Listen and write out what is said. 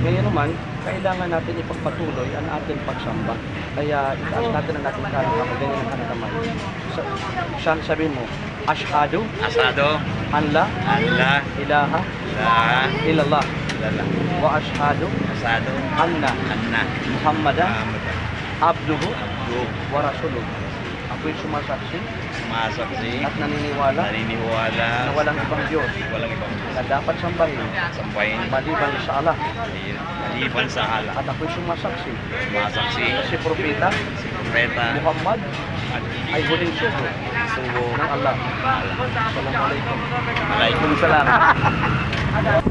Ngayon naman, kailangan natin ipagpatuloy ang ating pagsamba. Kaya itaas natin ang ating kaluluwa, ganyan ang kamay. Siya sabihin mo, Ashhadu Asado, an la Allah, ilaha La, illallah Lala, wa ashhadu Asado, anna Anna, Muhammadan Muhammad, abduhu Abdu, wa rasuluh. Ako'y sumasaksi sumasaksi, at naniniwala naniniwala, na walang ibang Diyos walang ibang na dapat sambahin sampayin, maliban sa Allah. maliban sa Allah, At ako'y sumasaksi sumasaksi, si Propeta si Propeta, Muhammad at ay huling sugo sugo ng Allah. Assalamualaikum. Alaikum Waalaikumsalam.